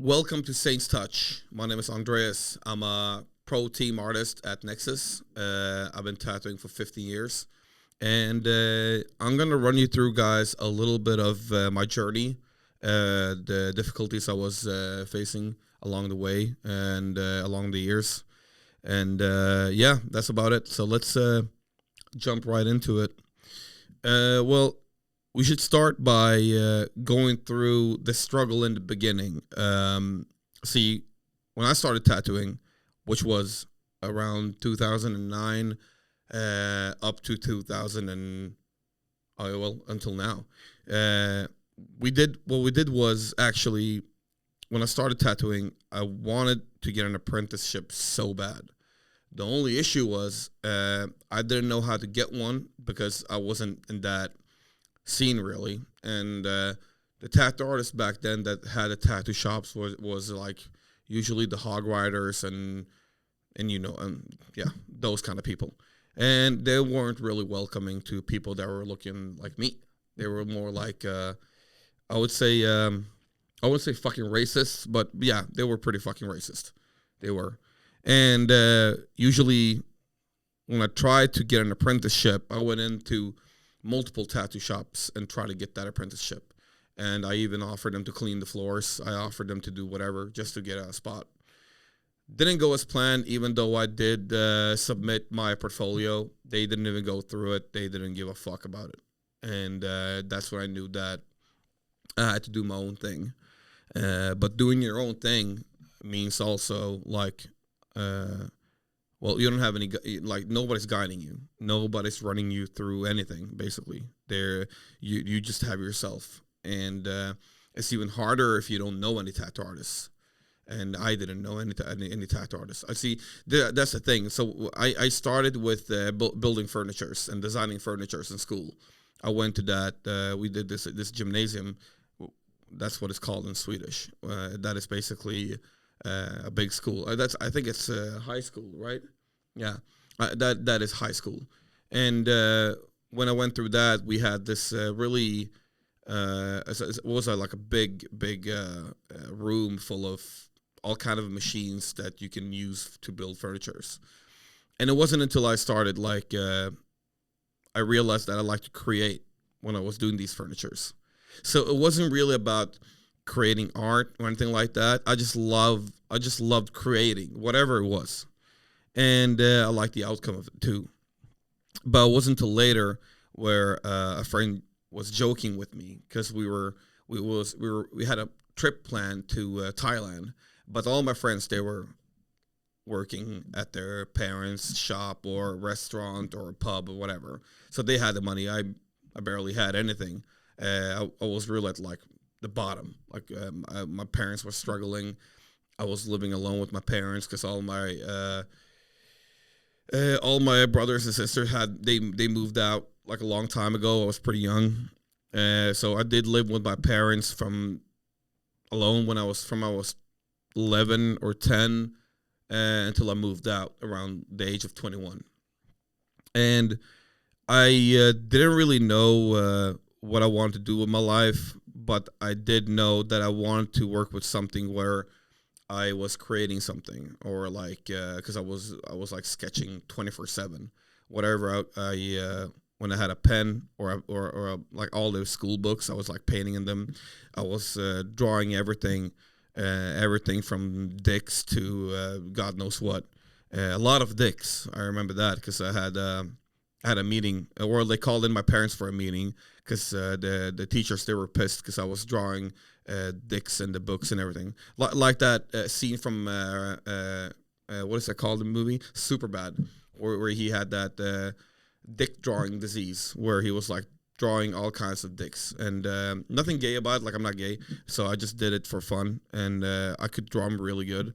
Welcome to Saints Touch. My name is Andreas. I'm a pro team artist at Nexus. I've been tattooing for 15 years. And I'm going to run you through, guys, a little bit of my journey, the difficulties I was facing along the way and along the years. And yeah, that's about it. So let's jump right into it. Well, we should start by going through the struggle in the beginning. See, when I started tattooing, which was around 2009 up to 2000 and well until now, uh, we did was actually when I started tattooing, I wanted to get an apprenticeship so bad. The only issue was I didn't know how to get one because I wasn't in that scene really, and the tattoo artists back then that had the tattoo shops was like usually the hog riders and yeah, those kind of people, and they weren't really welcoming to people that were looking like me. They were more like I would say I wouldn't say fucking racist, but yeah, they were pretty fucking racist. They were, and usually when I tried to get an apprenticeship, I went into multiple tattoo shops and tried to get that apprenticeship. And I even offered them to clean the floors. I offered them to do whatever just to get a spot. Didn't go as planned, even though I did submit my portfolio. They didn't even go through it. They didn't give a fuck about it. And that's when I knew that I had to do my own thing. But doing your own thing means also like uh, well, you don't have any like nobody's guiding you. Nobody's running you through anything. Basically, there you just have yourself, and it's even harder if you don't know any tattoo artists. And I didn't know any tattoo artists. I see that's the thing. So I started with building furnitures and designing furnitures in school. I went to that. We did this gymnasium. That's what it's called in Swedish. That is basically a big school. That's I think it's high school, right? Yeah, that is high school. And when I went through that, we had this really it was like a big room full of all kind of machines that you can use to build furnitures. And it wasn't until I started like I realized that I like to create when I was doing these furnitures. So it wasn't really about creating art or anything like that. I just loved creating whatever it was, and I liked the outcome of it too. But it wasn't until later where a friend was joking with me because we had a trip planned to Thailand, but all my friends they were working at their parents' shop or restaurant or a pub or whatever, so they had the money. I barely had anything. I was really at like the bottom. Like my parents were struggling. I was living alone with my parents because all my brothers and sisters had they moved out like a long time ago. I was pretty young, so I did live with my parents from alone when I was 11 or 10 until I moved out around the age of 21, and I didn't really know what I wanted to do with my life, but I did know that I wanted to work with something where I was creating something, or like because I was like sketching 24/7, whatever when I had a pen or like all those school books, I was like painting in them. I was drawing everything, everything from dicks to God knows what. A lot of dicks. I remember that because I had a meeting, or they called in my parents for a meeting because the teachers they were pissed because I was drawing dicks in the books and everything, like that scene from what is that called, the movie Superbad, where he had that dick drawing disease where he was like drawing all kinds of dicks, and nothing gay about it. Like I'm not gay, so I just did it for fun, and I could draw them really good,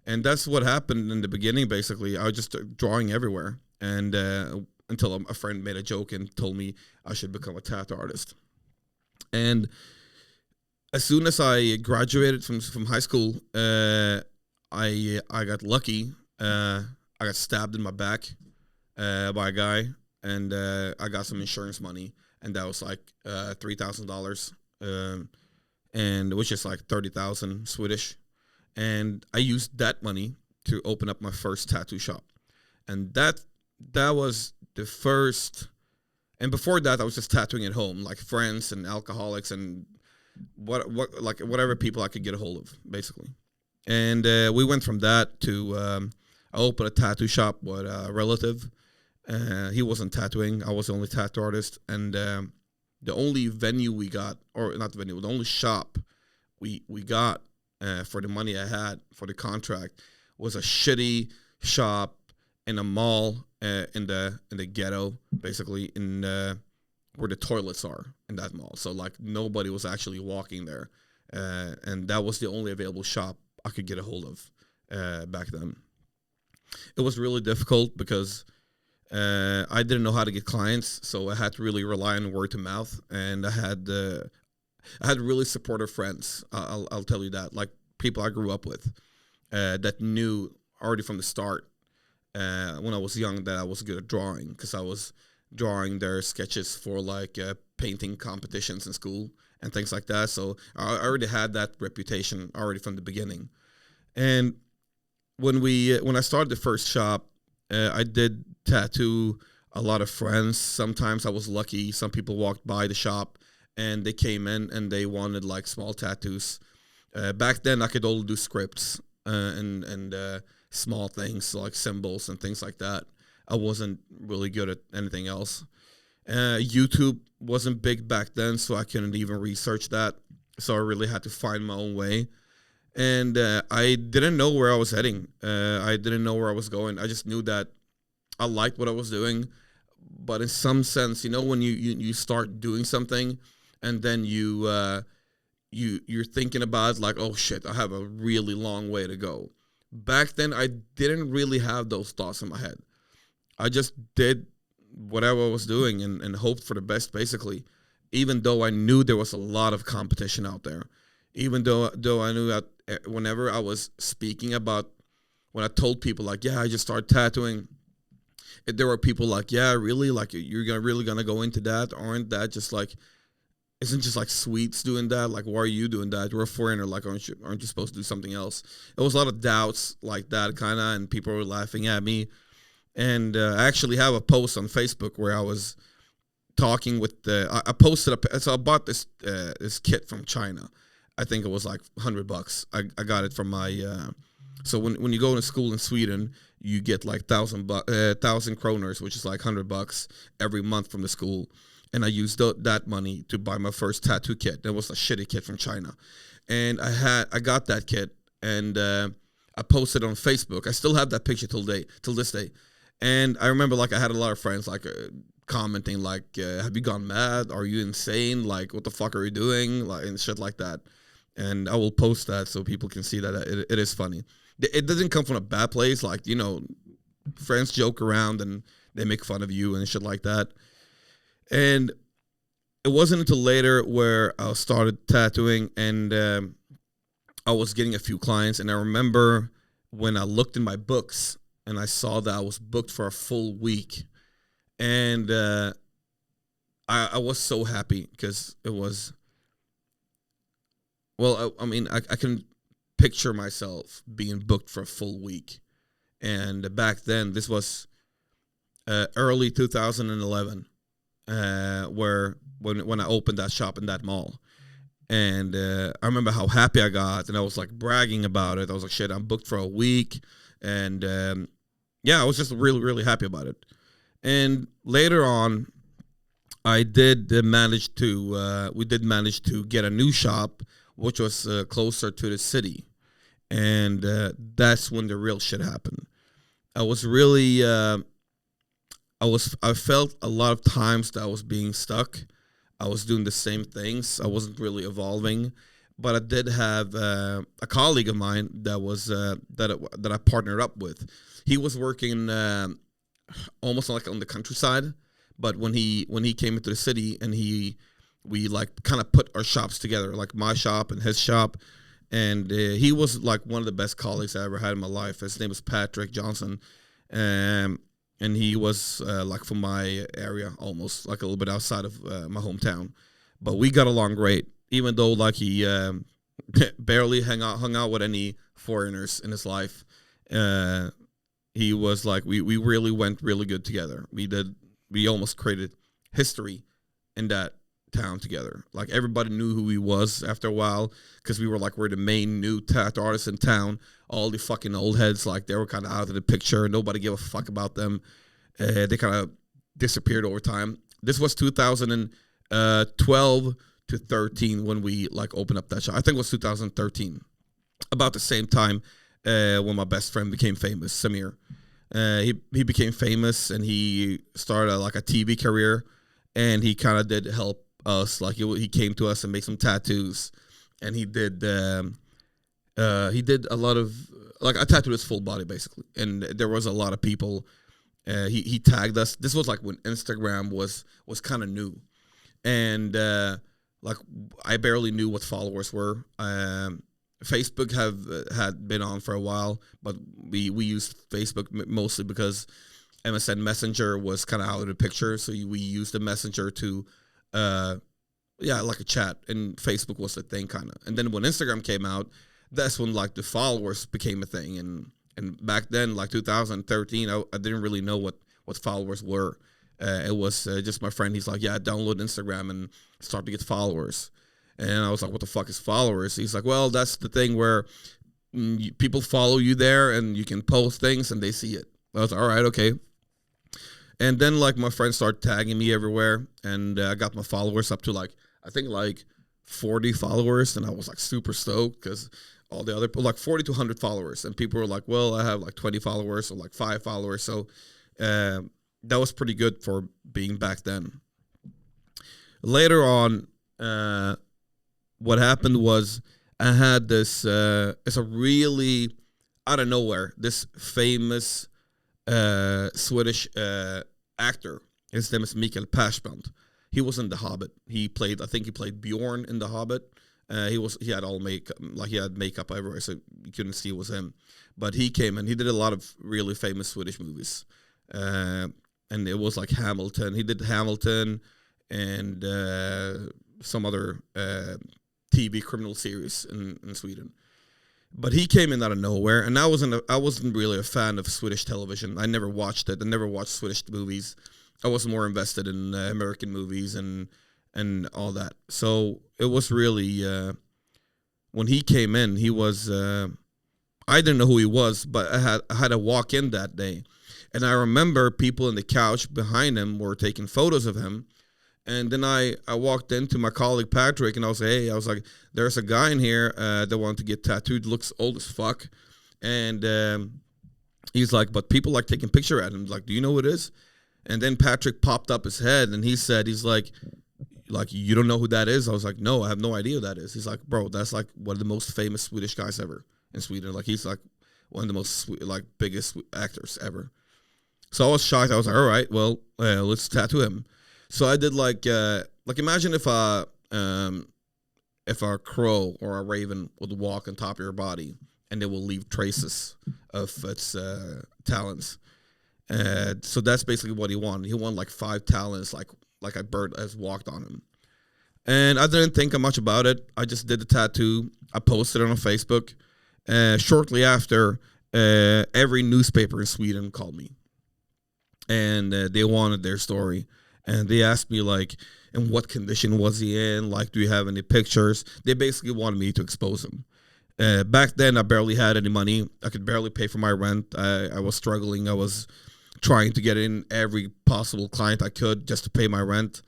and that's what happened in the beginning. Basically, I was just drawing everywhere, and until a friend made a joke and told me I should become a tattoo artist. And as soon as I graduated from high school, I got lucky. I got stabbed in my back by a guy, and I got some insurance money, and that was like $3,000. Um, and which is like 30,000 Swedish. And I used that money to open up my first tattoo shop, and that was the first. And before that, I was just tattooing at home, like friends and alcoholics and what like whatever people I could get a hold of, basically. And we went from that to I opened a tattoo shop with a relative. He wasn't tattooing; I was the only tattoo artist, and the only venue we got, or not the venue, the only shop we got for the money I had for the contract was a shitty shop in a mall in the ghetto, basically in where the toilets are in that mall. So like nobody was actually walking there, and that was the only available shop I could get a hold of back then. It was really difficult because I didn't know how to get clients, so I had to really rely on word to mouth, and I had really supportive friends. I'll tell you that, like people I grew up with that knew already from the start when I was young that I was good at drawing because I was drawing their sketches for like painting competitions in school and things like that. So I already had that reputation already from the beginning. And when I started the first shop, I did tattoo a lot of friends. Sometimes I was lucky. Some people walked by the shop and they came in and they wanted like small tattoos. Back then, I could only do scripts and small things like symbols and things like that. I wasn't really good at anything else. YouTube wasn't big back then, so I couldn't even research that. So I really had to find my own way. And I didn't know where I was heading. I didn't know where I was going. I just knew that I liked what I was doing. But in some sense, you know, when you start doing something and then you're thinking about like, oh shit, I have a really long way to go. Back then, I didn't really have those thoughts in my head. I just did whatever I was doing and hoped for the best, basically. Even though I knew there was a lot of competition out there, even though I knew that whenever I was speaking about when I told people like, yeah, I just started tattooing, there were people like, yeah, really, like really gonna go into that? Aren't that just like isn't just like Swedes doing that? Like, why are you doing that? You're a foreigner. Like, aren't you supposed to do something else? It was a lot of doubts like that, kind of, and people were laughing at me. And I actually have a post on Facebook where I was talking with I posted so I bought this kit from China. I think it was like $100. I got it from my. So when you go to school in Sweden, you get like 1,000 kroners, which is like $100 every month from the school. And I used that money to buy my first tattoo kit. That was a shitty kit from China, and I got that kit, and I posted it on Facebook. I still have that picture till this day, and I remember like I had a lot of friends like commenting like, "Have you gone mad? Are you insane? Like, what the fuck are you doing?" Like and shit like that. And I will post that so people can see that it is funny. It doesn't come from a bad place. Like, you know, friends joke around and they make fun of you and shit like that. And it wasn't until later where I started tattooing and I was getting a few clients. And I remember when I looked in my books and I saw that I was booked for a full week. And I was so happy because it was, well, I mean, I can picture myself being booked for a full week. And back then, this was early 2011. Where when I opened that shop in that mall, and I remember how happy I got, and I was like bragging about it. I was like, "Shit, I'm booked for a week," and yeah, I was just really happy about it. And later on, I did manage to we did manage to get a new shop, which was closer to the city, and that's when the real shit happened. I was really I felt a lot of times that I was being stuck. I was doing the same things. I wasn't really evolving, but I did have a colleague of mine that was that I partnered up with. He was working almost like on the countryside, but when he came into the city and we like kind of put our shops together, like my shop and his shop, and he was like one of the best colleagues I ever had in my life. His name was Patrick Johnson. Um, and he was like from my area, almost like a little bit outside of my hometown. But we got along great, even though like he barely hung out with any foreigners in his life. Uh, he was like we really went really good together. We almost created history in that town together. Like everybody knew who he was after a while because we're the main new tattoo artists in town. All the fucking old heads like they were kind of out of the picture. Nobody gave a fuck about them. They kind of disappeared over time. This was 2012 to 13 when we like opened up that shop. I think it was 2013, about the same time when my best friend became famous, Samir. He became famous and he started like a TV career, and he kind of did help us. Like he came to us and made some tattoos, and he did a lot of like I tattooed his full body basically, and there was a lot of people. He tagged us. This was like when Instagram was kind of new, and like I barely knew what followers were. Facebook had been on for a while, but we used Facebook mostly because MSN Messenger was kind of out of the picture, so we used the Messenger to, like a chat, and Facebook was the thing kind of. And then when Instagram came out, that's when like the followers became a thing, and back then like 2013, I didn't really know what followers were. It was just my friend. He's like, yeah, download Instagram and start to get followers. And I was like, what the fuck is followers? He's like, well, that's the thing where people follow you there and you can post things and they see it. I was like, all right, okay. And then like my friends started tagging me everywhere, and I got my followers up to like, I think like 40 followers. And I was like super stoked because all the other, like 40 to 100 followers. And people were like, well, I have like 20 followers or like 5 followers. So that was pretty good for being back then. Later on, what happened was I had this, it's a really, out of nowhere, this famous Swedish actor. His name is Mikael Persbrandt. He was in The Hobbit. I think he played Bjorn in The Hobbit. He had all makeup, like he had makeup everywhere, so you couldn't see it was him. But he came and he did a lot of really famous Swedish movies. And it was like Hamilton. He did Hamilton and some other TV criminal series in Sweden. But he came in out of nowhere, and I wasn't really a fan of Swedish television. I never watched it. I never watched Swedish movies. I was more invested in American movies and all that. So it was really when he came in, he was I didn't know who he was, but I had to walk in that day, and I remember people in the couch behind him were taking photos of him. And then I walked into my colleague Patrick, and I was like, there's a guy in here that wanted to get tattooed, looks old as fuck. And he's like, but people like taking picture at him. Like, do you know who it is? And then Patrick popped up his head, and he's like, you don't know who that is? I was like, no, I have no idea who that is. He's like, bro, that's like one of the most famous Swedish guys ever in Sweden. Like, he's like one of the most like biggest actors ever. So I was shocked. I was like, all right, well, let's tattoo him. So I did like imagine if a crow or a raven would walk on top of your body and it will leave traces of its talons. So that's basically what he wanted. He wanted like 5 talons, like a bird has walked on him. And I didn't think much about it. I just did the tattoo. I posted it on Facebook. Shortly after, every newspaper in Sweden called me, and they wanted their story. And they asked me, like, in what condition was he in? Like, do you have any pictures? They basically wanted me to expose him. Back then, I barely had any money. I could barely pay for my rent. I was struggling. I was trying to get in every possible client I could just to pay my rent.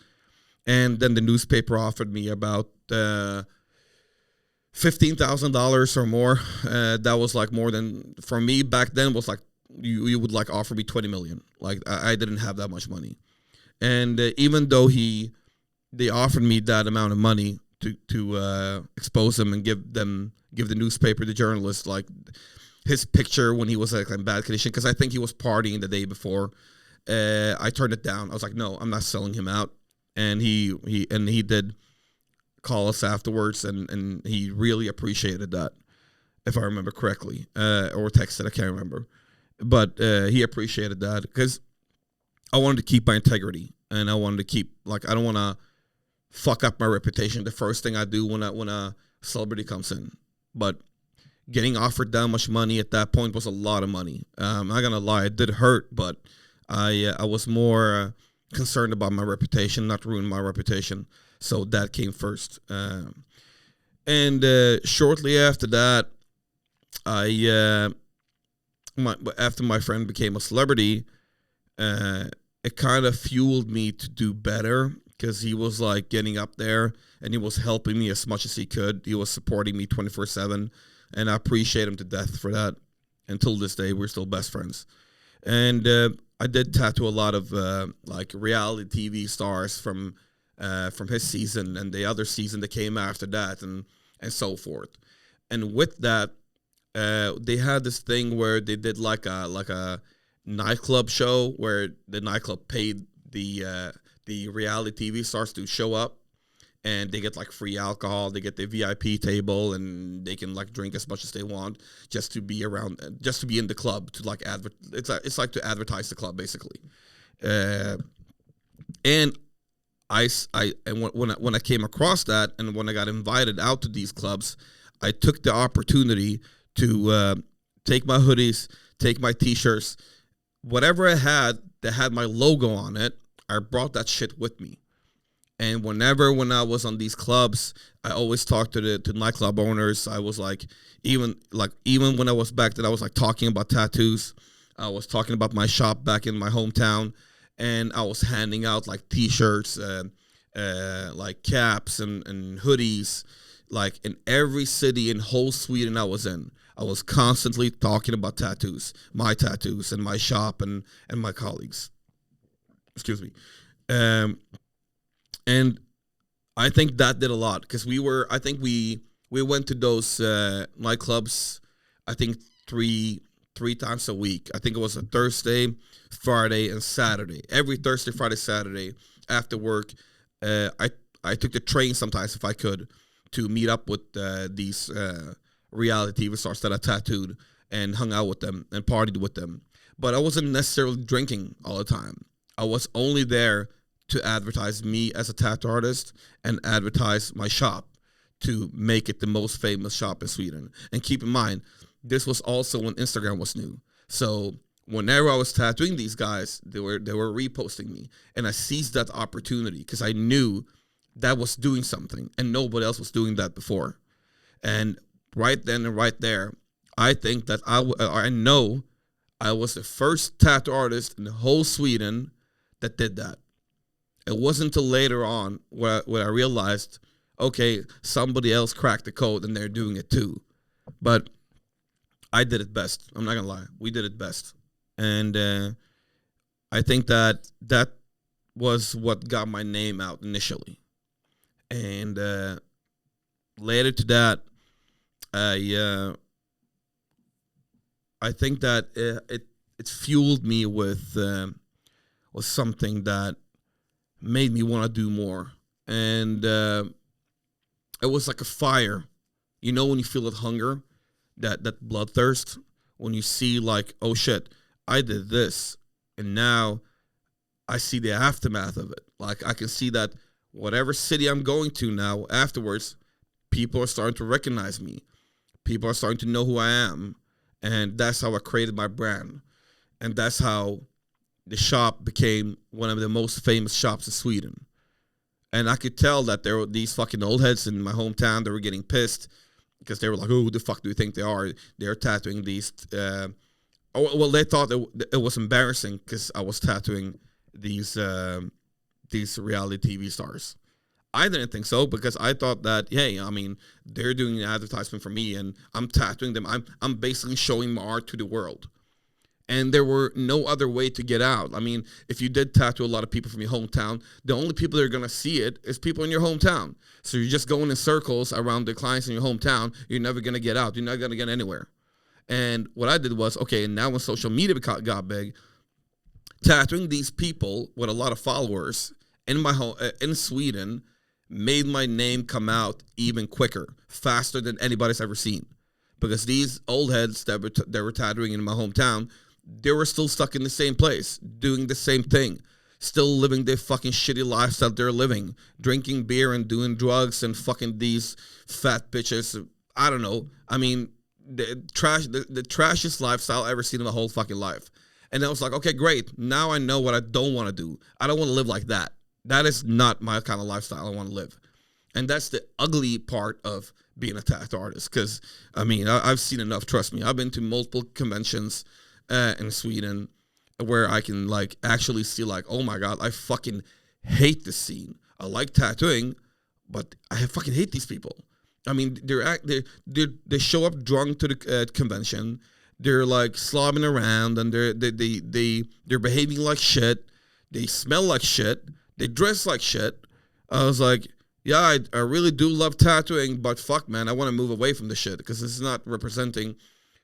And then the newspaper offered me about $15,000 or more. That was like more than, for me back then, was like, you would like offer me 20 million. Like, I didn't have that much money. And even though they offered me that amount of money to expose him and give the newspaper, the journalist, like his picture when he was like in bad condition, because I think he was partying the day before, I turned it down. I was like, no, I'm not selling him out. And he did call us afterwards, and he really appreciated that, if I remember correctly, or texted, I can't remember, but he appreciated that because I wanted to keep my integrity, and I wanted to keep, like, I don't want to fuck up my reputation. The first thing I do when a celebrity comes in, but getting offered that much money at that point was a lot of money. I'm not gonna lie, it did hurt, but I was more concerned about my reputation, not ruin my reputation. So that came first. And shortly after that, after my friend became a celebrity, it kind of fueled me to do better because he was like getting up there and he was helping me as much as he could. He was supporting me 24/7, and I appreciate him to death for that. Until this day, we're still best friends. And I did tattoo a lot of like reality TV stars from his season and the other season that came after that, and so forth. And with that, they had this thing where they did like a nightclub show where the nightclub paid the reality TV stars to show up, and they get like free alcohol, they get the VIP table, and they can like drink as much as they want just to be around, just to be in the club, to like it's like to advertise the club basically. And when I came across that, and when I got invited out to these clubs, I took the opportunity to take my hoodies, take my t-shirts, whatever I had that had my logo on it, I brought that shit with me. And when I was on these clubs, I always talked to the nightclub owners. I was like, even when I was back then, I was like talking about tattoos. I was talking about my shop back in my hometown, and I was handing out like t-shirts, like caps and hoodies, like in every city in whole Sweden I was in. I was constantly talking about tattoos, and my shop and my colleagues. Excuse me. And I think that did a lot because I think we went to those nightclubs, I think three times a week. I think it was a Thursday, Friday, and Saturday. Every Thursday, Friday, Saturday after work, I took the train sometimes if I could to meet up with these reality TV stars that I tattooed and hung out with them and partied with them. But I wasn't necessarily drinking all the time. I was only there to advertise me as a tattoo artist and advertise my shop to make it the most famous shop in Sweden. And keep in mind, this was also when Instagram was new. So whenever I was tattooing these guys, they were reposting me. And I seized that opportunity because I knew that was doing something and nobody else was doing that before. And right then and right there, I think that I know I was the first tattoo artist in the whole Sweden that did that. It wasn't until later on where I realized, okay, somebody else cracked the code and they're doing it too. But I did it best. I'm not going to lie. We did it best. And I think that was what got my name out initially. And later to that, I think that it fueled me with something that made me want to do more. And it was like a fire. You know when you feel that hunger, that bloodthirst, when you see like, oh shit, I did this, and now I see the aftermath of it. Like I can see that whatever city I'm going to now afterwards, people are starting to recognize me. People are starting to know who I am. And that's how I created my brand. And that's how the shop became one of the most famous shops in Sweden. And I could tell that there were these fucking old heads in my hometown. They were getting pissed because they were like, "Oh, who the fuck do you think they are? They're tattooing these." Well, they thought it was embarrassing because I was tattooing these reality TV stars. I didn't think so because I thought that, hey, I mean, they're doing an advertisement for me and I'm tattooing them. I'm basically showing my art to the world. And there were no other way to get out. I mean, if you did tattoo a lot of people from your hometown, the only people that are going to see it is people in your hometown. So you're just going in circles around the clients in your hometown. You're never going to get out. You're not going to get anywhere. And what I did was, okay, and now when social media got big, tattooing these people with a lot of followers in my home in Sweden made my name come out even quicker, faster than anybody's ever seen. Because these old heads that were tattooing in my hometown, they were still stuck in the same place, doing the same thing, still living their fucking shitty lives that they're living, drinking beer and doing drugs and fucking these fat bitches. I don't know. I mean, the trashiest lifestyle I ever seen in my whole fucking life. And I was like, okay, great. Now I know what I don't want to do. I don't want to live like that. That is not my kind of lifestyle I want to live. And that's the ugly part of being a tattoo artist. Because, I mean, I've seen enough, trust me. I've been to multiple conventions in Sweden where I can, like, actually see, like, oh my God, I fucking hate this scene. I like tattooing, but I fucking hate these people. I mean, they show up drunk to the convention. They're like slobbing around, and they're behaving like shit. They smell like shit. They dress like shit. I was like, yeah, I really do love tattooing, but fuck, man, I want to move away from this shit because this is not representing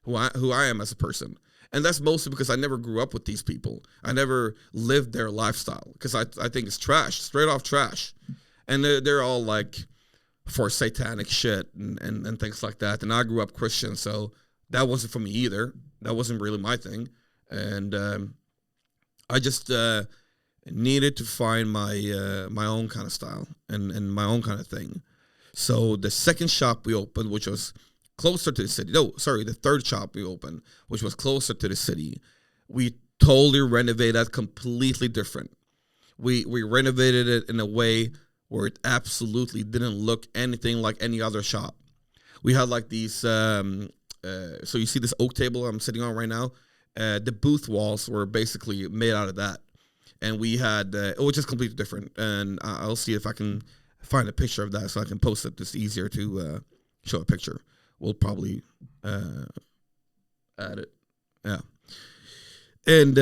who I am as a person. And that's mostly because I never grew up with these people. I never lived their lifestyle because I think it's trash, straight off trash. And they're all like for satanic shit and things like that. And I grew up Christian, so that wasn't for me either. That wasn't really my thing. And I just needed to find my own kind of style and my own kind of thing. So the second shop we opened, which was closer to the city. No, sorry, the third shop we opened, which was closer to the city. We totally renovated that completely different. We renovated it in a way where it absolutely didn't look anything like any other shop. We had like these, so you see this oak table I'm sitting on right now? The booth walls were basically made out of that. And we had, it was just completely different. And I'll see if I can find a picture of that so I can post it. It's easier to show a picture. We'll probably add it. Yeah. And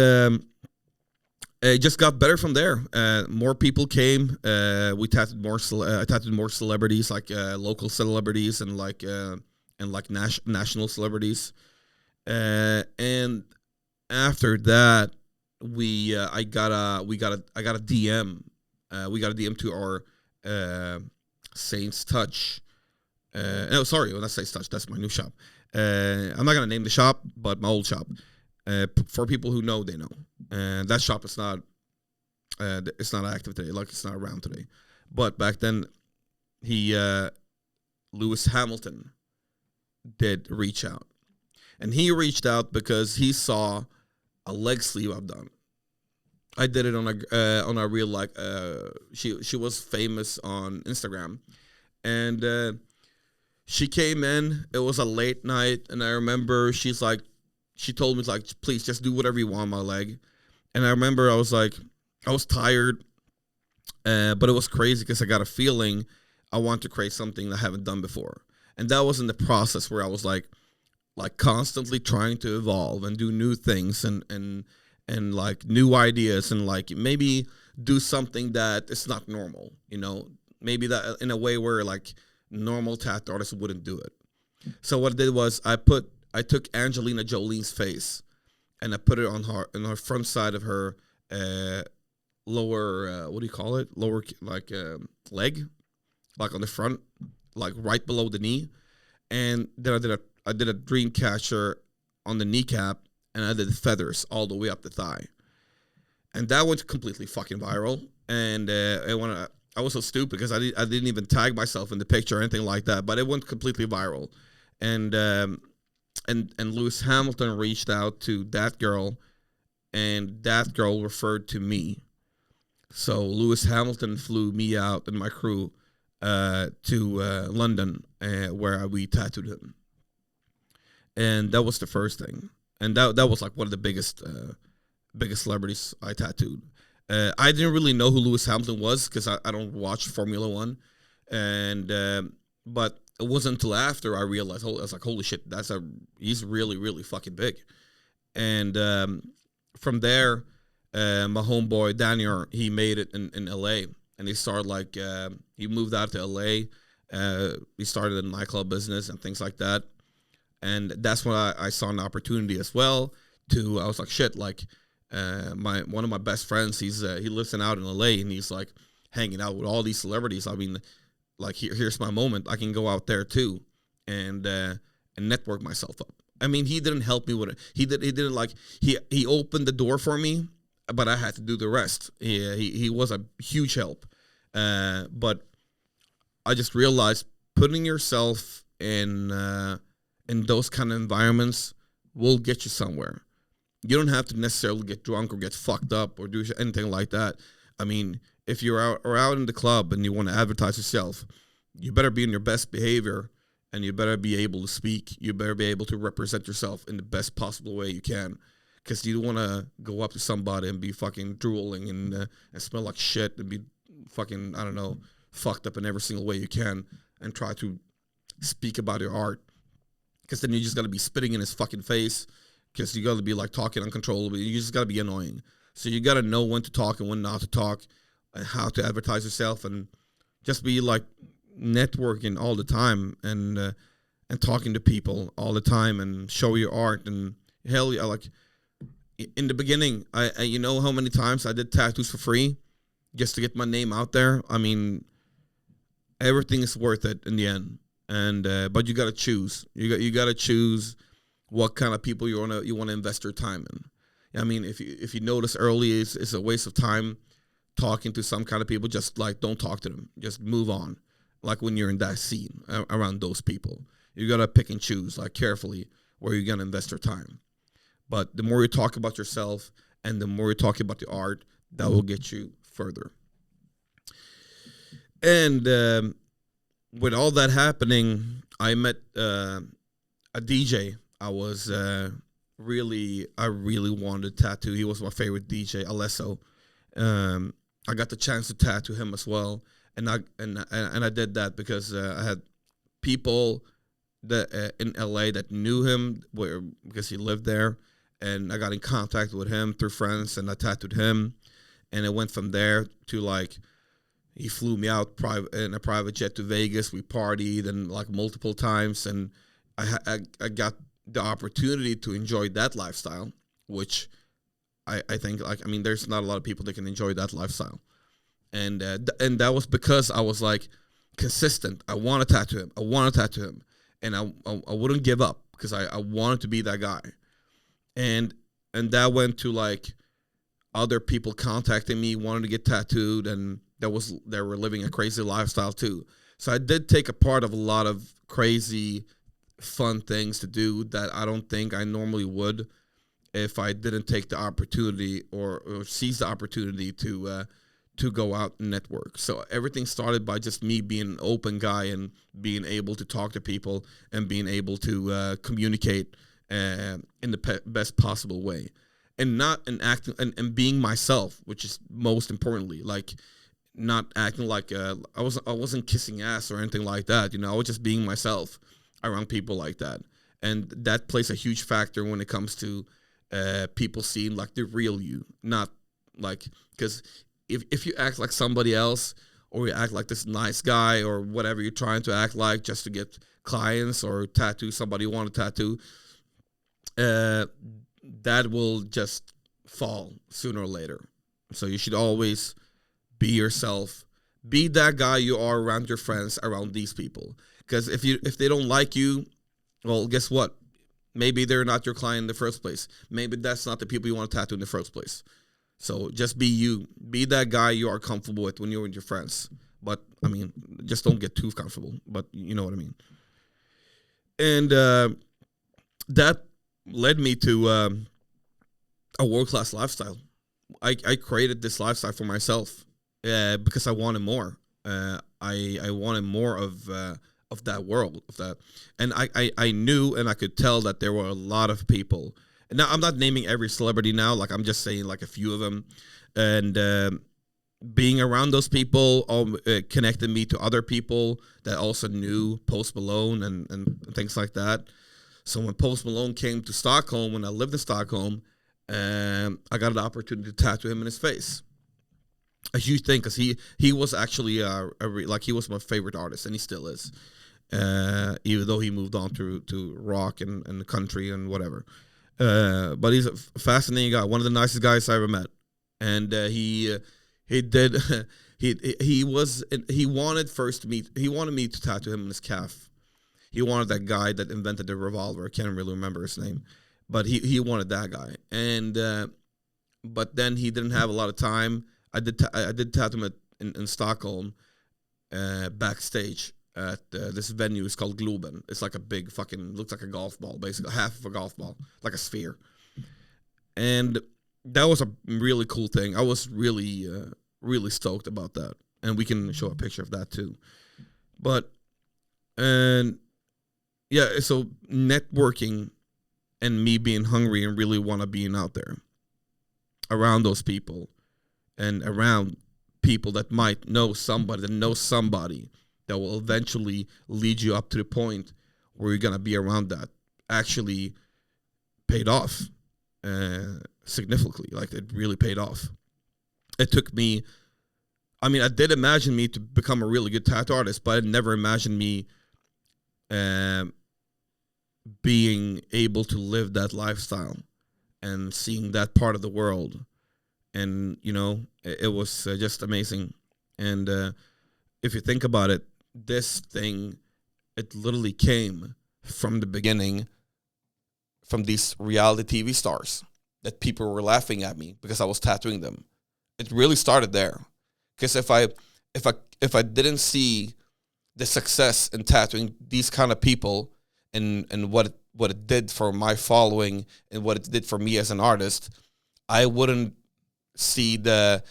it just got better from there. More people came. We tattooed more. I tattooed more celebrities, like local celebrities and like national celebrities. And after that, I got a DM. We got a DM to our Saints Touch. No, sorry, when I say Touch, that's my new shop. I'm not gonna name the shop, but my old shop. For people who know, they know. And that shop is not, it's not active today. Like it's not around today. But back then, Lewis Hamilton did reach out, and he reached out because he saw a leg sleeve I've done. I did it on a real like she was famous on Instagram, and she came in. It was a late night, and I remember she told me like, please just do whatever you want on my leg. And I remember I was tired, but it was crazy because I got a feeling I want to create something I haven't done before. And that was in the process where I was like constantly trying to evolve and do new things and like new ideas and like maybe do something that is not normal, you know, maybe that in a way where like normal tattoo artists wouldn't do it. So what I did was I took Angelina Jolie's face and I put it on her front side of her lower what do you call it? Lower like leg, like on the front, like right below the knee. And then I did a dream catcher on the kneecap, and I did feathers all the way up the thigh. And that went completely fucking viral. And I was so stupid because I didn't even tag myself in the picture or anything like that, but it went completely viral. And Lewis Hamilton reached out to that girl, and that girl referred to me. So Lewis Hamilton flew me out and my crew to London, where we tattooed him. And that was the first thing. And that was like one of the biggest celebrities I tattooed. I didn't really know who Lewis Hamilton was because I don't watch Formula One, and but it wasn't until after I realized, I was like, holy shit, he's really, really fucking big. And from there, my homeboy Daniel, he made it in LA, and he started like he moved out to LA. He started a nightclub business and things like that, and that's when I saw an opportunity as well. I was like, shit, like one of my best friends, he lives out in LA, and he's like hanging out with all these celebrities. I mean, like here's my moment. I can go out there too, and network myself up. I mean, he didn't help me with it. He didn't like he opened the door for me, but I had to do the rest. He was a huge help. But I just realized putting yourself in those kind of environments will get you somewhere. You don't have to necessarily get drunk or get fucked up or do anything like that. I mean, if you're out in the club and you want to advertise yourself, you better be in your best behavior, and you better be able to speak. You better be able to represent yourself in the best possible way you can, because you don't want to go up to somebody and be fucking drooling and smell like shit and be fucking, I don't know, fucked up in every single way you can and try to speak about your art, because then you just got to be spitting in his fucking face, because you got to be like talking uncontrollably. You just got to be annoying. So you got to know when to talk and when not to talk, and how to advertise yourself, and just be like networking all the time, and talking to people all the time, and show your art. And hell yeah, like in the beginning, I you know how many times I did tattoos for free just to get my name out there. I mean, everything is worth it in the end. And but you got to choose. You got to choose what kind of people you want to invest your time in. I mean, if you notice early, it's a waste of time talking to some kind of people. Just like, don't talk to them. Just move on. Like when you're in that scene around those people, you got to pick and choose like carefully where you're going to invest your time. But the more you talk about yourself and the more you talk about the art, that will get you further. And with all that happening, I met a DJ. I really wanted to tattoo. He was my favorite DJ, Alesso. I got the chance to tattoo him as well, and I did that because I had people that in LA that knew him because he lived there, and I got in contact with him through friends, and I tattooed him, and it went from there to like he flew me out in a private jet to Vegas. We partied and like multiple times, and I got the opportunity to enjoy that lifestyle, which I think, like, I mean, there's not a lot of people that can enjoy that lifestyle. And that was because I was like consistent. I want to tattoo him. I want to tattoo him. And I wouldn't give up because I wanted to be that guy. And that went to like other people contacting me, wanting to get tattooed, and they were living a crazy lifestyle too. So I did take a part of a lot of crazy fun things to do that I don't think I normally would if I didn't take the opportunity or seize the opportunity to go out and network. So everything started by just me being an open guy and being able to talk to people and being able to communicate in the best possible way, and not in acting and being myself, which is most importantly, like not acting like I wasn't kissing ass or anything like that. You know, I was just being myself around people like that, and that plays a huge factor when it comes to people seeing like the real you, not like, because if you act like somebody else, or you act like this nice guy or whatever you're trying to act like just to get clients or tattoo somebody you want to tattoo, that will just fall sooner or later. So you should always be yourself. Be that guy you are around your friends, around these people. Because if they don't like you, well, guess what? Maybe they're not your client in the first place. Maybe that's not the people you want to tattoo in the first place. So just be you. Be that guy you are comfortable with when you're with your friends. But, I mean, just don't get too comfortable. But you know what I mean. And that led me to a world-class lifestyle. I created this lifestyle for myself because I wanted more. I wanted more of that world, of that. And I knew and I could tell that there were a lot of people. And now I'm not naming every celebrity now, like I'm just saying like a few of them. And being around those people connected me to other people that also knew Post Malone and things like that. So when Post Malone came to Stockholm, when I lived in Stockholm, I got an opportunity to tattoo him in his face. A huge thing, because he was actually he was my favorite artist, and he still is. Even though he moved on to rock and the country and whatever. But he's a fascinating guy, one of the nicest guys I ever met. And he did he wanted me to tattoo him in his calf. He wanted that guy that invented the revolver. I can't really remember his name, but he wanted that guy. And but then he didn't have a lot of time. I did tattoo him in Stockholm, backstage at this venue. It's called Globen. It's like a big fucking, looks like a golf ball, basically half of a golf ball, like a sphere. And that was a really cool thing. I was really stoked about that, and we can show a picture of that too. But and yeah, so networking and me being hungry and really want to being out there around those people and around people that might know somebody that will eventually lead you up to the point where you're gonna be around that actually paid off significantly. Like, it really paid off. It took me, I mean, I did imagine me to become a really good tattoo artist, but I never imagined me being able to live that lifestyle and seeing that part of the world. And, you know, it was just amazing. And if you think about it, this thing, it literally came from the beginning from these reality TV stars that people were laughing at me because I was tattooing them. It really started there. Because if I didn't see the success in tattooing these kind of people and what it did for my following and what it did for me as an artist, I wouldn't see the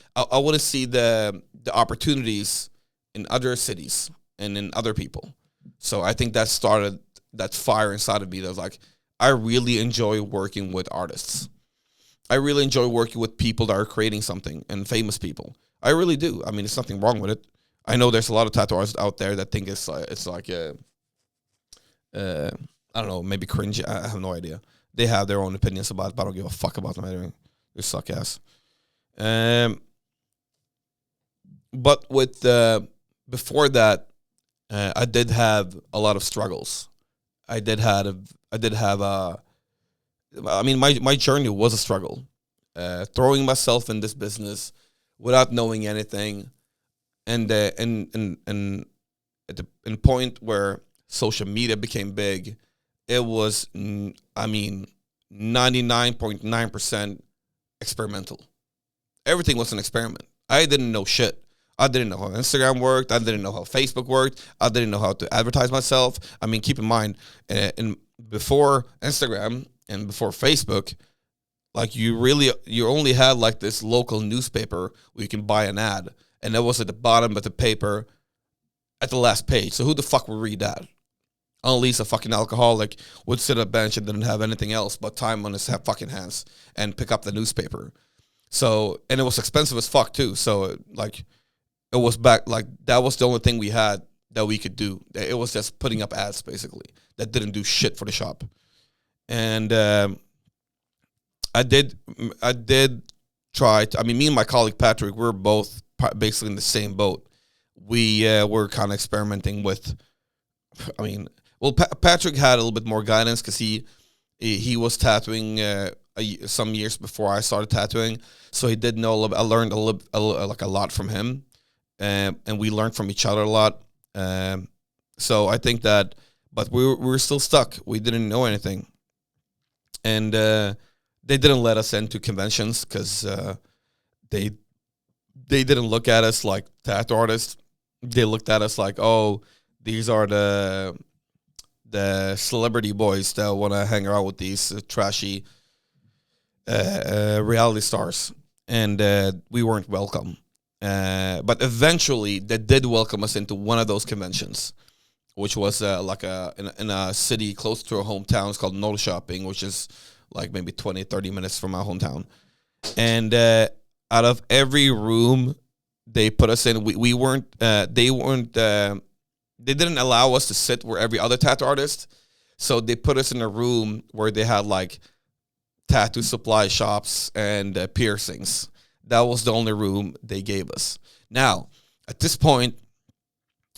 opportunities in other cities and in other people. So I think that started that fire inside of me that was like, I really enjoy working with artists. I really enjoy working with people that are creating something and famous people. I really do. I mean, there's nothing wrong with it. I know there's a lot of tattoo artists out there that think it's like I don't know, maybe cringe. I have no idea. They have their own opinions about it, but I don't give a fuck about them anyway. They suck ass. But with before that, I did have a lot of struggles. I did have I mean, my journey was a struggle. Throwing myself in this business without knowing anything, and at the point where social media became big, it was, I mean, 99.9% experimental. Everything was an experiment. I didn't know shit. I didn't know how Instagram worked. I didn't know how Facebook worked. I didn't know how to advertise myself. I mean, keep in mind, before Instagram and before Facebook, like you only had like this local newspaper where you can buy an ad, and that was at the bottom of the paper at the last page. So who the fuck would read that? Unless a fucking alcoholic would sit at a bench and didn't have anything else but time on his fucking hands and pick up the newspaper. So, and it was expensive as fuck too. So like, it was back, like that was the only thing we had that we could do. It was just putting up ads basically that didn't do shit for the shop. And I did try to, I mean, me and my colleague Patrick, we're both basically in the same boat. We were kind of experimenting with, I mean, well, Patrick had a little bit more guidance because he was tattooing some years before I started tattooing, so he did know a little. I learned a lot from him, and we learned from each other a lot. So I think that, but we were still stuck. We didn't know anything, and they didn't let us into conventions because they didn't look at us like tattoo artists. They looked at us like, oh, these are the celebrity boys that want to hang around with these trashy reality stars, and we weren't welcome. But eventually, they did welcome us into one of those conventions, which was like in a city close to our hometown. It's called Norrköping, which is like maybe 20, 30 minutes from my hometown. And out of every room they put us in, we weren't. They didn't allow us to sit where every other tattoo artist. So they put us in a room where they had like tattoo supply shops and piercings. That was the only room they gave us. Now, at this point,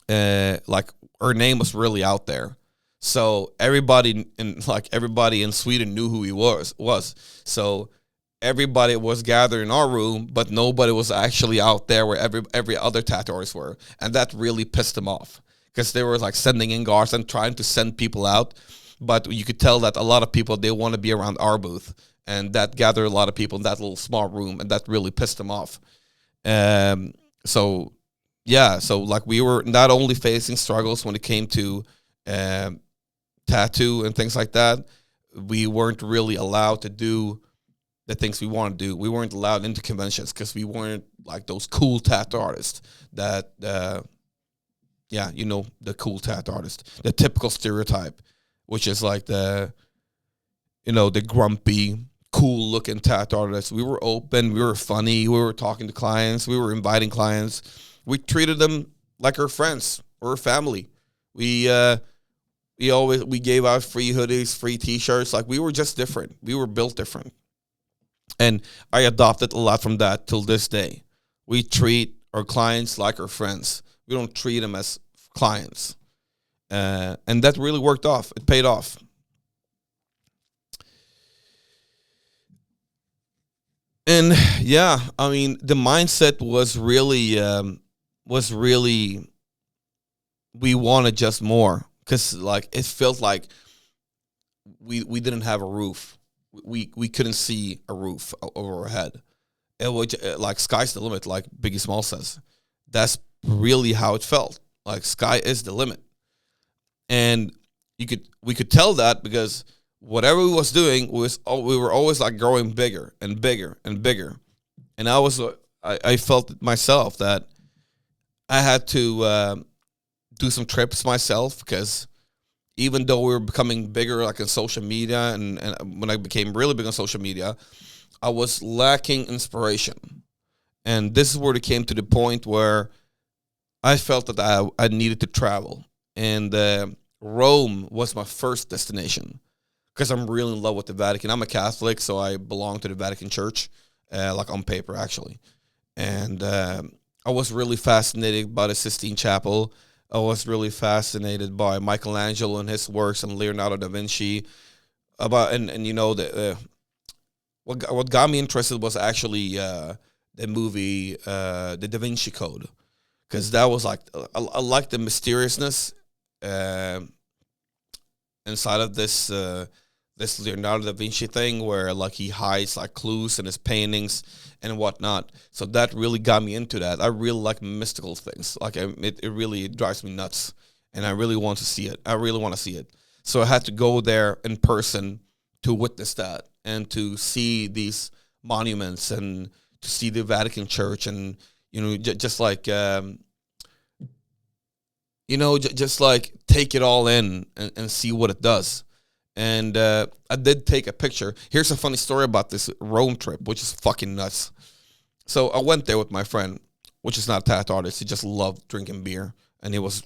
like our name was really out there. So everybody in Sweden knew who he was. So everybody was gathered in our room, but nobody was actually out there where every other tattoo artist were. And that really pissed them off. Because they were like sending in guards and trying to send people out. But you could tell that a lot of people, they want to be around our booth. and that gathered a lot of people in that little small room, and that really pissed them off. So yeah, so like we were not only facing struggles when it came to tattoo and things like that, we weren't really allowed to do the things we want to do. We weren't allowed into conventions because we weren't like those cool tattoo artists that, yeah, you know, the cool tattoo artist, the typical stereotype, which is like the, you know, the grumpy, cool looking tattoo artist. We were open, we were funny, we were talking to clients, we were inviting clients. We treated them like our friends or our family. We gave out free hoodies, free t-shirts. Like we were just different. We were built different. And I adopted a lot from that till this day. We treat our clients like our friends. We don't treat them as clients. And that really worked off. It paid off. And yeah, I mean, the mindset was really, we wanted just more. Because like it felt like we didn't have a roof. We couldn't see a roof over our head. It was like sky's the limit, like Biggie Small says. That's really how it felt. Like sky is the limit, and we could tell that because whatever we was doing we were always like growing bigger and bigger and bigger. And I felt myself that I had to do some trips myself because even though we were becoming bigger like in social media and when I became really big on social media, I was lacking inspiration. And this is where it came to the point where I felt that I needed to travel. And Rome was my first destination because I'm really in love with the Vatican. I'm a Catholic, so I belong to the Vatican Church, like on paper actually. And I was really fascinated by the Sistine Chapel. I was really fascinated by Michelangelo and his works and Leonardo da Vinci. And you know what got me interested was actually the movie The Da Vinci Code, because that was like I like the mysteriousness inside of this Leonardo da Vinci thing where like he hides like clues in his paintings and whatnot. So that really got me into that. I really like mystical things. Like it really drives me nuts, and I really want to see it. I really want to see it. So I had to go there in person to witness that and to see these monuments and to see the Vatican Church and just like just like take it all in and see what it does. And I did take a picture. Here's a funny story about this Rome trip, which is fucking nuts. So I went there with my friend, which is not a tattoo artist. He just loved drinking beer. And he was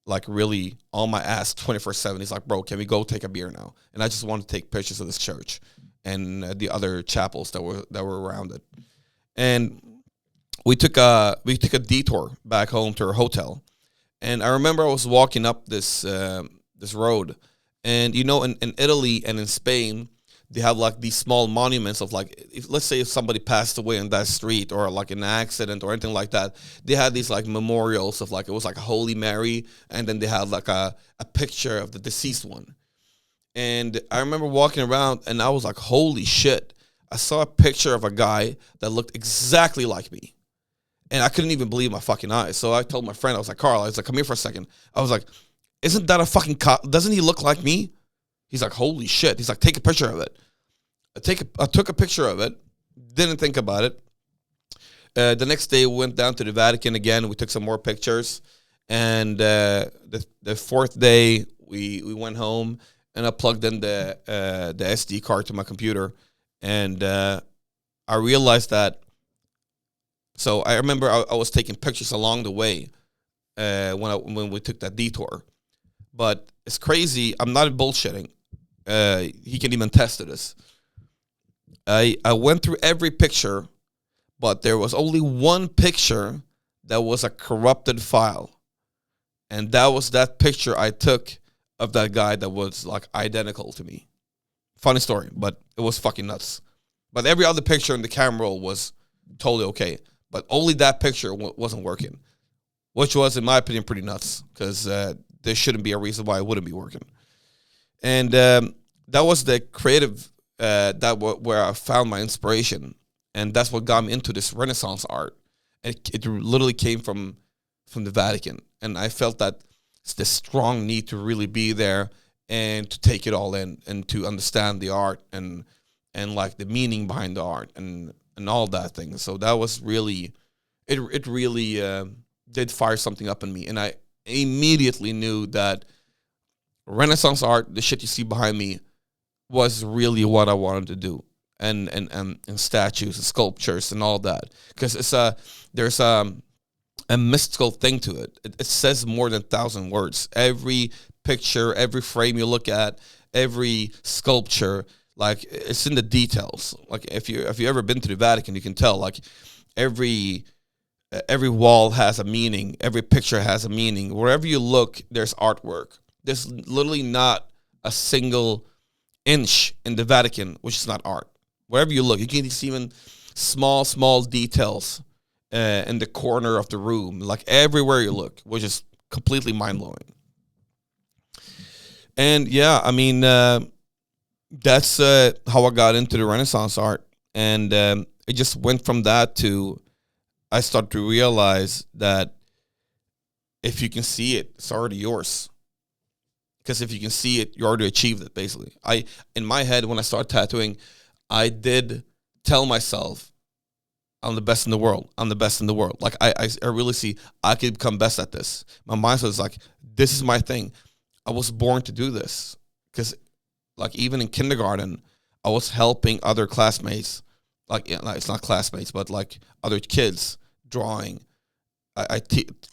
like really on my ass 24/7. He's like, bro, can we go take a beer now? And I just wanted to take pictures of this church and the other chapels that were around it. And we took a detour back home to our hotel. And I remember I was walking up this road. And in Italy and in Spain, they have like these small monuments of like, let's say if somebody passed away on that street or like an accident or anything like that, they had these like memorials of like, it was like a Holy Mary, and then they had like a picture of the deceased one. And I remember walking around and I was like, holy shit. I saw a picture of a guy that looked exactly like me. And I couldn't even believe my fucking eyes. So I told my friend, I was like, Carl, I was like, come here for a second. I was like, isn't that a fucking cop? Doesn't he look like me? He's like, holy shit. He's like, take a picture of it. I took a picture of it. Didn't think about it. The next day, we went down to the Vatican again. We took some more pictures. And the fourth day, we went home, and I plugged in the SD card to my computer. And I realized that. So I remember I was taking pictures along the way when we took that detour. But it's crazy. I'm not bullshitting. He can even test this. I went through every picture, but there was only one picture that was a corrupted file. And that was that picture I took of that guy that was like identical to me. Funny story, but it was fucking nuts. But every other picture in the camera roll was totally okay. But only that picture wasn't working, which was, in my opinion, pretty nuts, because there shouldn't be a reason why it wouldn't be working. And that was the creative where I found my inspiration, and that's what got me into this Renaissance art. It literally came from the Vatican, and I felt that it's this strong need to really be there and to take it all in and to understand the art and like the meaning behind the art and all that thing. So that was really it really did fire something up in me, and I immediately knew that Renaissance art, the shit you see behind me, was really what I wanted to do, and statues and sculptures and all that, because there's a mystical thing to it. It says more than 1,000 words. Every picture, every frame you look at, every sculpture, like it's in the details. Like if you ever been to the Vatican, you can tell like every every wall has a meaning, every picture has a meaning. Wherever you look, there's artwork. There's literally not a single inch in the Vatican which is not art. Wherever you look, you can see even small details in the corner of the room, like everywhere you look, which is completely mind blowing. And yeah, I mean, that's how I got into the Renaissance art, and it just went from that to I started to realize that if you can see it, it's already yours. Because if you can see it, you already achieved it. Basically, in my head when I started tattooing, I did tell myself I'm the best in the world. I'm the best in the world. Like I really see I could become best at this. My mindset was like, this is my thing. I was born to do this. Because like even in kindergarten, I was helping other classmates. Like, yeah, like it's not classmates, but like other kids drawing. I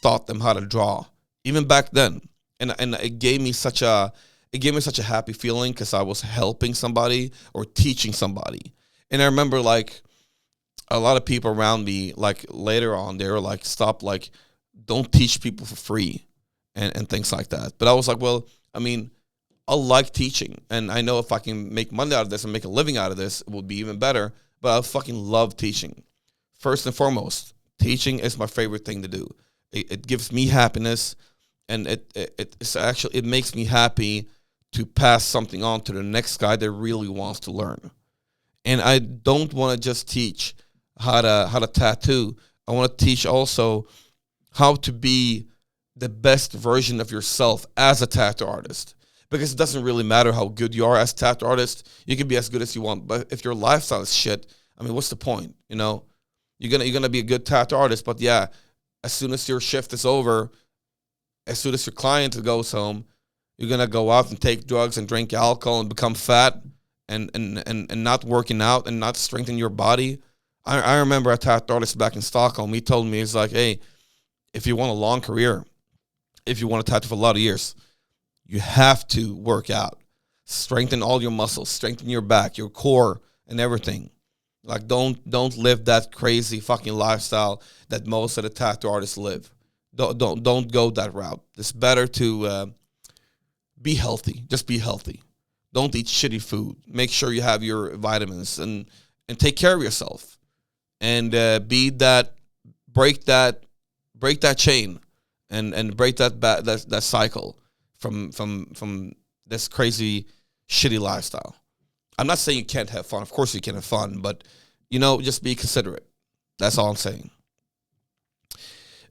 taught them how to draw even back then, and it gave me such a happy feeling because I was helping somebody or teaching somebody. And I remember like a lot of people around me, like later on, they were like, stop, like, don't teach people for free and things like that. But I was like, well, I mean, I like teaching, and I know if I can make money out of this and make a living out of this, it would be even better. But I fucking love teaching. First and foremost, teaching is my favorite thing to do. It gives me happiness, and it makes me happy to pass something on to the next guy that really wants to learn. And I don't want to just teach how to tattoo. I want to teach also how to be the best version of yourself as a tattoo artist. Because it doesn't really matter how good you are as a tattoo artist. You can be as good as you want, but if your lifestyle is shit, I mean, what's the point? You know, you're gonna be a good tattoo artist, but yeah, as soon as your shift is over, as soon as your client goes home, you're gonna go out and take drugs and drink alcohol and become fat and not working out and not strengthening your body. I remember a tattoo artist back in Stockholm. He told me, he's like, hey, if you want a long career, if you want to tattoo for a lot of years, you have to work out, strengthen all your muscles, strengthen your back, your core, and everything. Like don't live that crazy fucking lifestyle that most of the tattoo artists live. Don't go that route. It's better to be healthy. Just be healthy. Don't eat shitty food. Make sure you have your vitamins and take care of yourself. And be that break that chain and break that cycle from this crazy shitty lifestyle. I'm not saying you can't have fun. Of course you can have fun, but just be considerate. That's all I'm saying.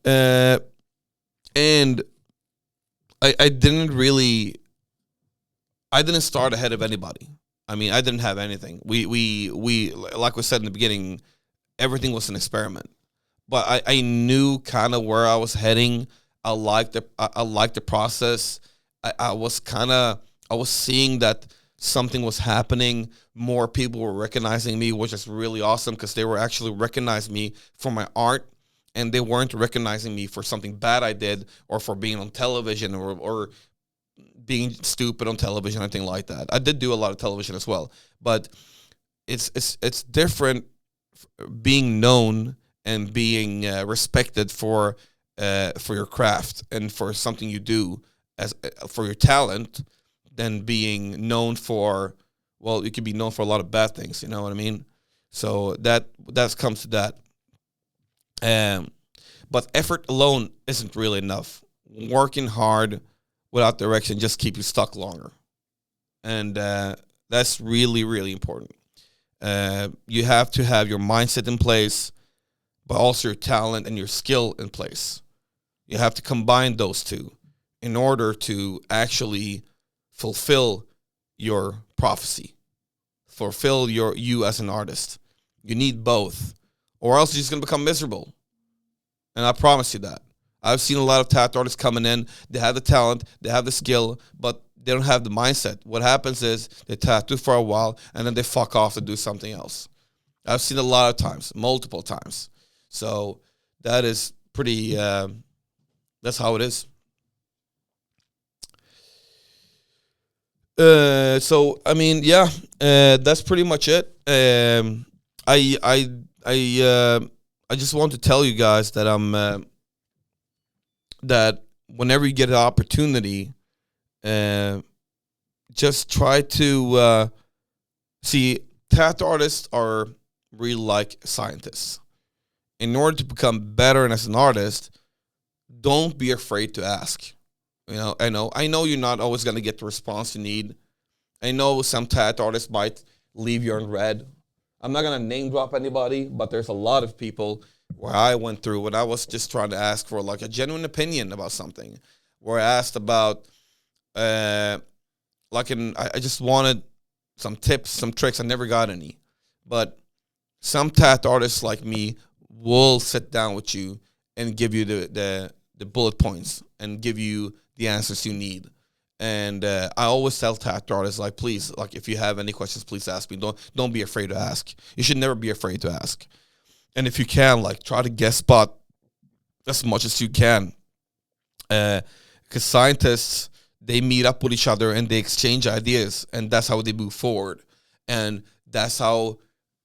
And I didn't start ahead of anybody. I mean, I didn't have anything. We like we said in the beginning, everything was an experiment. But I knew kind of where I was heading. I liked the process. I was seeing that something was happening. More people were recognizing me, which is really awesome because they were actually recognizing me for my art, and they weren't recognizing me for something bad I did or for being on television or being stupid on television or anything like that. I did do a lot of television as well, but it's different being known and being respected for your craft and for something you do as for your talent than being known for, well, you could be known for a lot of bad things, you know what I mean? So that comes to that. But effort alone isn't really enough. Working hard without direction just keep you stuck longer. And That's really, really important. You have to have your mindset in place, but also your talent and your skill in place. You have to combine those two in order to actually fulfill your prophecy, fulfill you as an artist. You need both, or else you're just gonna become miserable. And I promise you that. I've seen a lot of tattoo artists coming in. They have the talent, they have the skill, but they don't have the mindset. What happens is they tattoo for a while and then they fuck off to do something else. I've seen a lot of times, multiple times. So that is pretty. That's how it is. So I mean, yeah, that's pretty much it. I I I I just want to tell you guys that that whenever you get an opportunity, uh, just try to see. Tattoo artists are really like scientists. In order to become better and as an artist, don't be afraid to ask. I know you're not always gonna get the response you need. I know some tattoo artists might leave you in red. I'm not gonna name drop anybody, but there's a lot of people where I went through when I was just trying to ask for like a genuine opinion about something, where I asked about uh I just wanted some tips, some tricks. I never got any, but some tattoo artists like me will sit down with you and give you the bullet points and give you the answers you need. And I always tell tattoo artists, like, please, like, if you have any questions, please ask me. Don't be afraid to ask. You should never be afraid to ask. And if you can, like, try to guess spot as much as you can, because scientists, they meet up with each other and they exchange ideas, and that's how they move forward. And that's how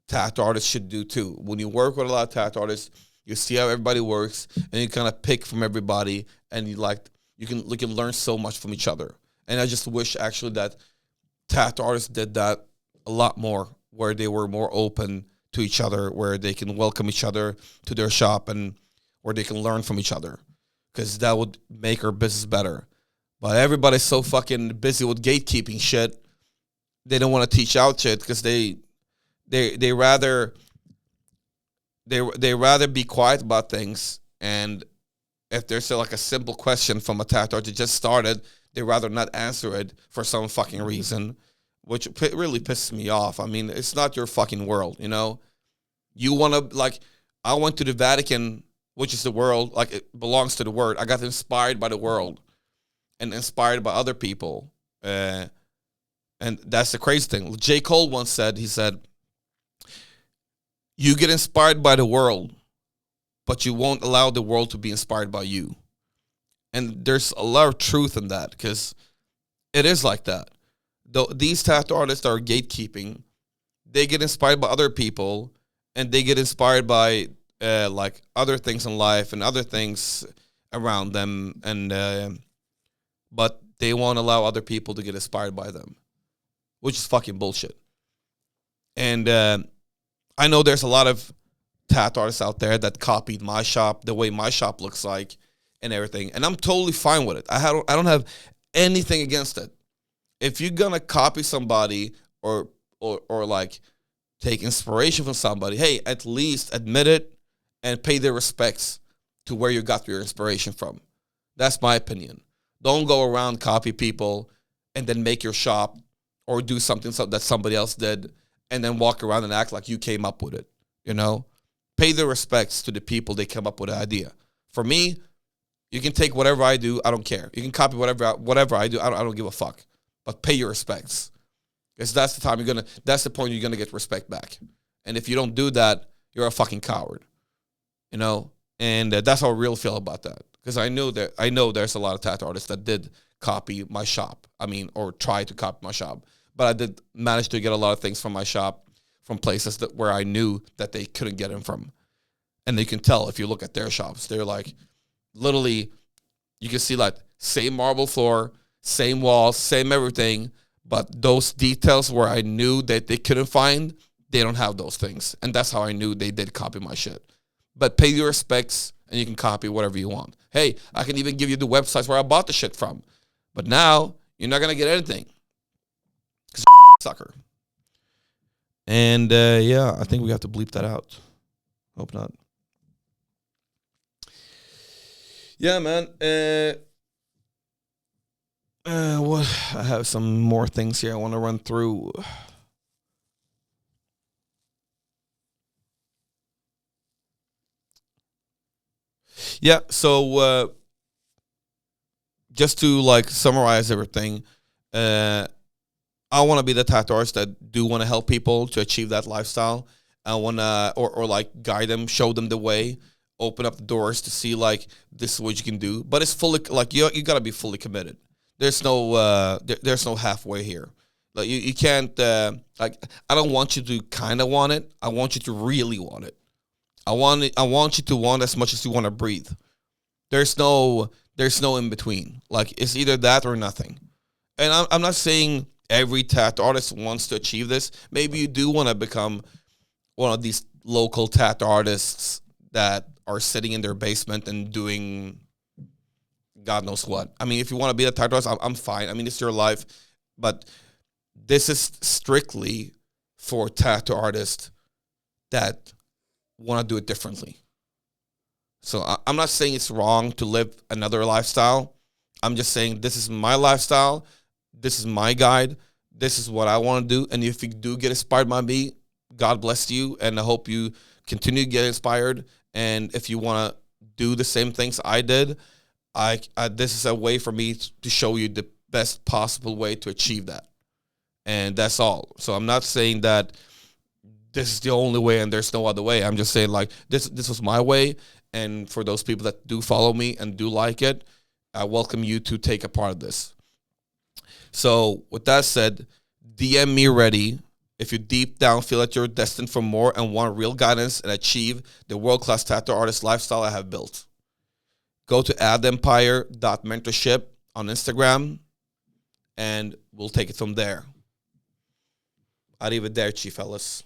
tattoo artists should do too. When you work with a lot of tattoo artists, you see how everybody works, and you kind of pick from everybody, and you can learn so much from each other. And I just wish actually that tattoo artists did that a lot more, where they were more open to each other, where they can welcome each other to their shop, and where they can learn from each other, because that would make our business better. But everybody's so fucking busy with gatekeeping shit. They don't want to teach out shit because they rather they rather be quiet about things. And if there's like a simple question from a tattoo artist that just started, they rather not answer it for some fucking reason, which really pisses me off. I mean, it's not your fucking world, you know. You want to like, I went to the Vatican, which is the world, like it belongs to the word. I got inspired by the world and inspired by other people. And that's the crazy thing. J. Cole once said, he said, you get inspired by the world, but you won't allow the world to be inspired by you. And there's a lot of truth in that, because it is like that. These tattoo artists are gatekeeping. They get inspired by other people, and they get inspired by like other things in life and other things around them, and but they won't allow other people to get inspired by them, which is fucking bullshit. And I know there's a lot of tattoo artists out there that copied my shop, the way my shop looks like, and everything, and I'm totally fine with it. I don't have anything against it. If you're gonna copy somebody or like take inspiration from somebody, hey, at least admit it and pay their respects to where you got your inspiration from. That's my opinion. Don't go around copy people and then make your shop or do something that somebody else did and then walk around and act like you came up with it. You know, pay the respects to the people they come up with the idea. For me, you can take whatever I do. I don't care. You can copy whatever I do. I don't give a fuck. But pay your respects, because that's the time that's the point you're gonna get respect back. And if you don't do that, you're a fucking coward. You know, and that's how I really feel about that. Because I know there's a lot of tattoo artists that did copy my shop. I mean, or try to copy my shop. But I did manage to get a lot of things from my shop from places where I knew that they couldn't get them from. And you can tell if you look at their shops, they're like, literally, you can see like same marble floor, same walls, same everything, but those details where I knew that they couldn't find, they don't have those things. And that's how I knew they did copy my shit. But pay your respects, and you can copy whatever you want. Hey, I can even give you the websites where I bought the shit from. But now, you're not going to get anything. sucker. And yeah, I think we have to bleep that out. Hope not. Yeah, man. What? I have some more things here I want to run through. Yeah, so just to like summarize everything, uh, I want to be the tattoo artist that do want to help people to achieve that lifestyle. I want to, or like guide them, show them the way, open up the doors to see like this is what you can do. But it's fully like you got to be fully committed. There's no there's no halfway here. Like you can't like I don't want you to kind of want it. I want you to really want it. I want you to want as much as you want to breathe. There's no in between. Like it's either that or nothing. And I'm not saying every tattoo artist wants to achieve this. Maybe you do want to become one of these local tattoo artists that are sitting in their basement and doing God knows what. I mean, if you want to be a tattoo artist, I'm fine. I mean, it's your life. But this is strictly for tattoo artists that want to do it differently. So I'm not saying it's wrong to live another lifestyle. I'm just saying this is my lifestyle. This is my guide. This is what I want to do. And if you do get inspired by me, God bless you. And I hope you continue to get inspired. And if you want to do the same things I did, I this is a way for me to show you the best possible way to achieve that. And that's all. So I'm not saying that this is the only way and there's no other way. I'm just saying like this was my way. And for those people that do follow me and do like it, I welcome you to take a part of this. So with that said, DM me ready if you deep down feel that you're destined for more and want real guidance and achieve the world-class tattoo artist lifestyle I have built. Go to adempire.mentorship on Instagram and we'll take it from there. Arrivederci, fellas.